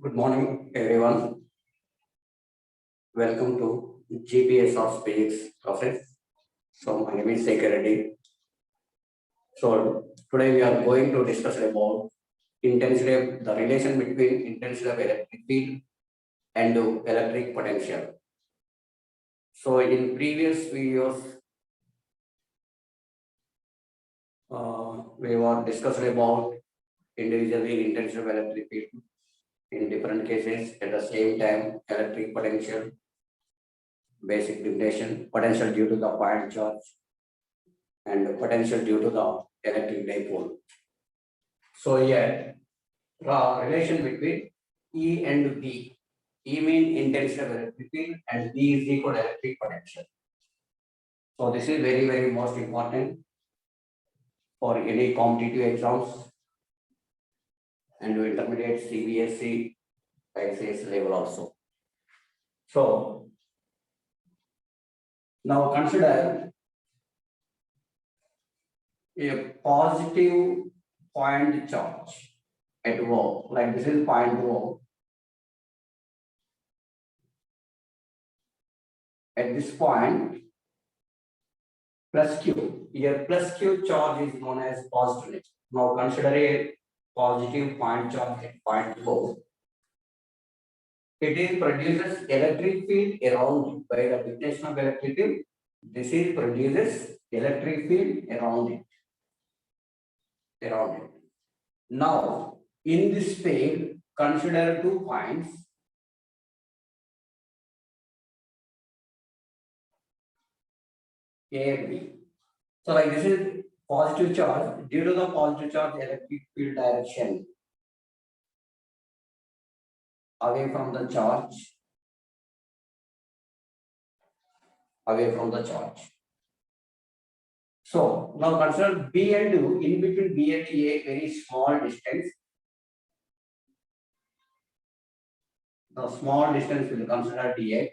Good morning, everyone. Welcome to GPS of Physics process. So my name is Sekhar Reddy. So today we are going to discuss about intensity, the relation between intensity of electric field and electric potential. So in previous videos, we were discussing about individually intensity of electric field in different cases at the same time electric potential, basic definition, potential due to the point charge, and potential due to the electric dipole. So here, the relation between E and B. E means intensity of electric field and B is equal to electric potential. So this is very most important for any competitive exams and intermediate CBSE ICS level also. So now consider a positive point charge at O, like this is point O. At this point, plus Q. Here plus Q charge is known as positive net. Now consider a positive point charge at point O. It produces electric field around it. By the definition of electric field, this is produces electric field around it. Now, in this field, consider 2 points. A and B. So like this is positive charge. Due to the positive charge, electric field direction away from the charge. So now consider B and U. In between B and A, very small distance. The small distance will consider dx.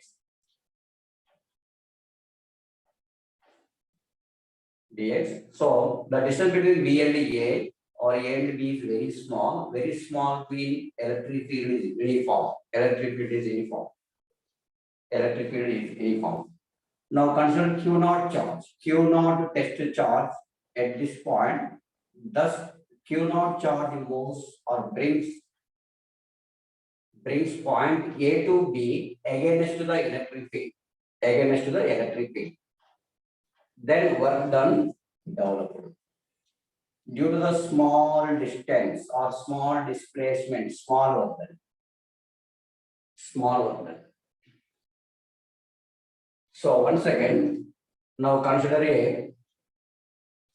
So the distance between B and A or A and B is very small. Very small mean electric field is uniform. Now consider Q naught charge. Q naught test charge at this point. Thus Q naught charge moves or brings point A to B against the electric field. Then work done developed. Due to the small distance or small displacement, small work done. So once again, now consider a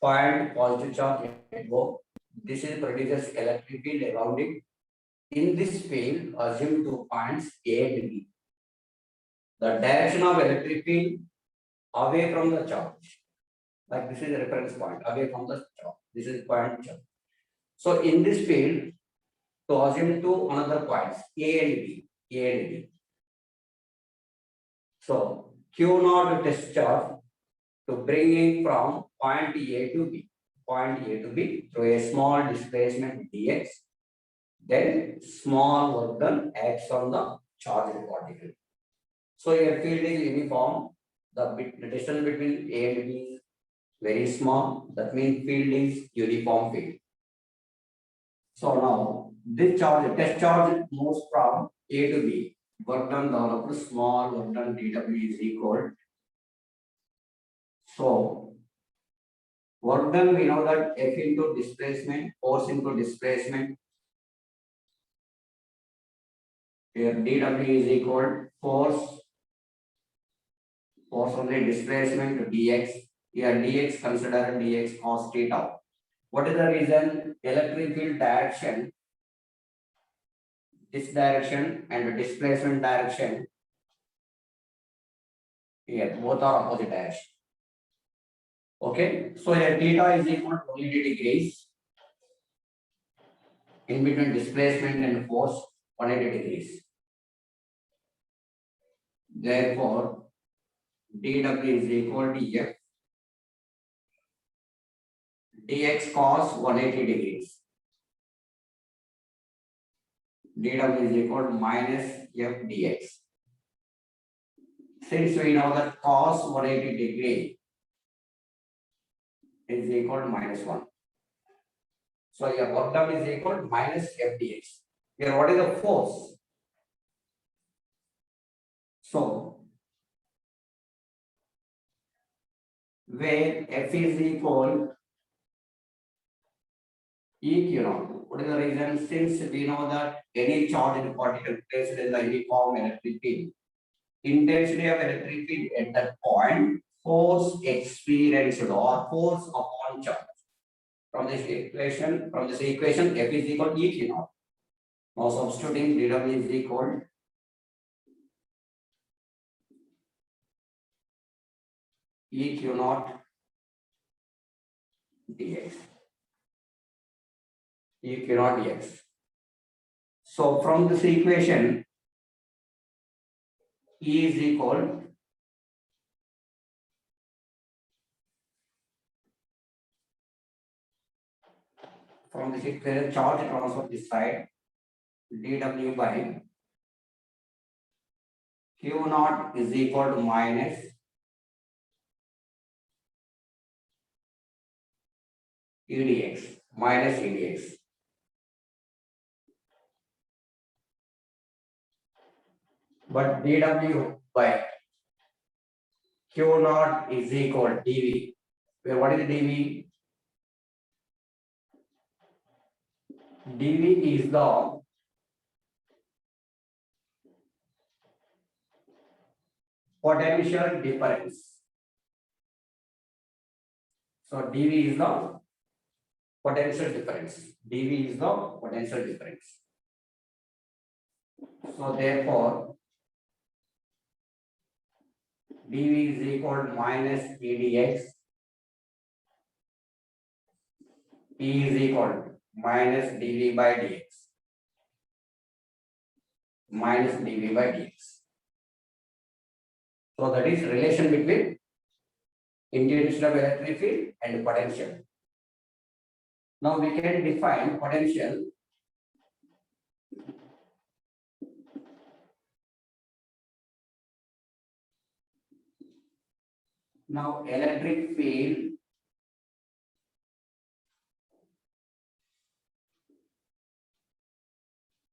point positive charge at O. This is produces electric field around it. In this field, assume 2 points A and B. The direction of electric field away from the charge. Like this is a reference point away from the charge. This is point charge. So in this field, to assume 2 another points A and B. So Q naught test charge to bringing from point A to B through a small displacement dx. Then small work done acts on the charged particle. So your field is uniform. The distance between A and B is very small. That means field is uniform field. So now this charge, test charge moves from A to B. Work done developed, small work done dW is equal. So work done, we know that F into displacement, force into displacement. Here dW is equal force on the displacement to dx. Here dx, consider dx cos theta. What is the reason? Electric field direction, this direction and the displacement direction, here both are opposite direction. Okay, so here theta is equal to 180 degrees. In between displacement and force, 180 degrees. Therefore, dW is equal to F dx cos 180 degrees. dw is equal to minus f dx. Since we know that cos 180 degree is equal to minus 1. So your work done is equal to minus f dx. Here, what is the force? So, where F is equal E Q naught. What is the reason? Since we know that any charge in particle placed in the uniform electric field, intensity of electric field at that point, force experienced or force upon charge. From this equation, F is equal to E Q naught. Now substituting dw is equal E Q naught dx. E Q naught dx. So from this equation, E is equal from this equation, charge transfer this side, dw by Q naught is equal to minus EDX, minus EDX. But dw by Q naught is equal to dv. Where what is dv? dv is the potential difference. So dv is the potential difference. dv is the potential difference. So therefore, dv is equal to minus edx. E is equal to minus dv by dx. Minus dv by dx. So that is relation between intensity of electric field and potential. Now we can define potential. Now electric field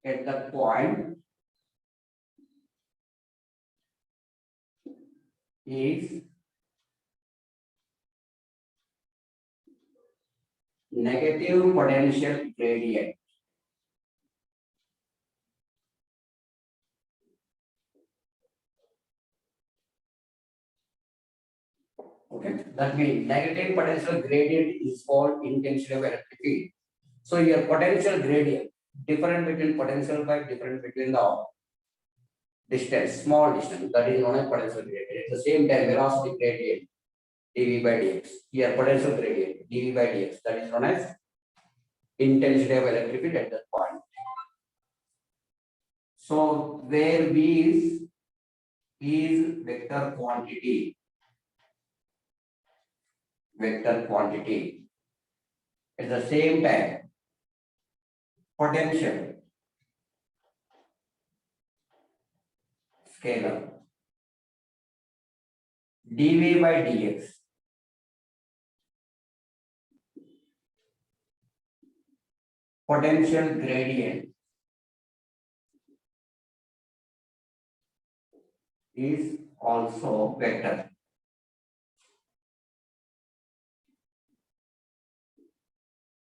at the point is negative potential gradient. Okay, that means negative potential gradient is called intensity of electric field. So your potential gradient, different between potential by different between the distance, small distance, that is known as potential gradient. At the same time, velocity gradient, dv by dx. Here potential gradient, dv by dx, that is known as intensity of electric field at that point. So where V is vector quantity. Vector quantity. At the same time, potential scalar. dv by dx. Potential gradient is also vector.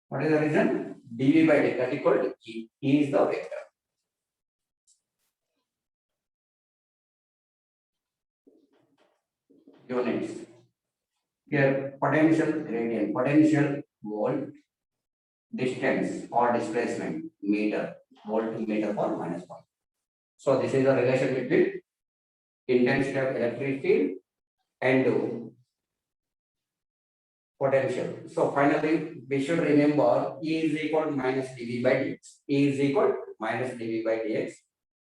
What is the reason? dv by dx that equal to E. E is the vector. Units. Here potential gradient, potential volt, distance or displacement meter, volt to meter for -1. So this is the relation between intensity of electric field and potential. So finally, we should remember E is equal to minus dv by dx. E is equal to minus dv by dx.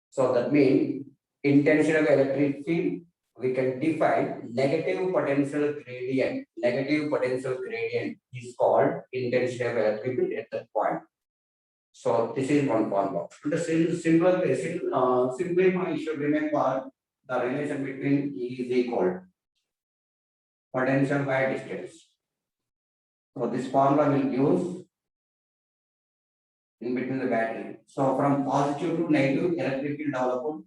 So that means intensity of electric field, we can define negative potential gradient. Negative potential gradient is called intensity of electric field at that point. So this is one formula. The simply you should remember the relation between E is equal potential by distance. So this formula will use in between the battery. So from positive to negative, electric field developed.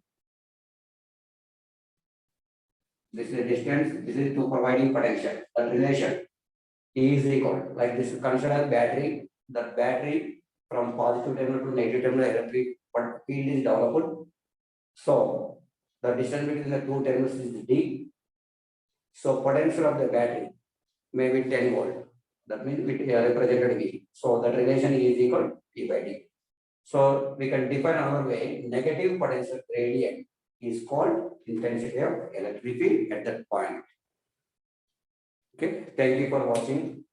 This is the distance. This is to providing potential. The relation E is equal. Like this, consider battery. The battery from positive terminal to negative terminal, electric field is developed. So the distance between the two terminals is D. So potential of the battery may be 10 volt. That means it represented V. So that relation is equal P by D. So we can define another way. Negative potential gradient is called intensity of electric field at that point. Okay. Thank you for watching.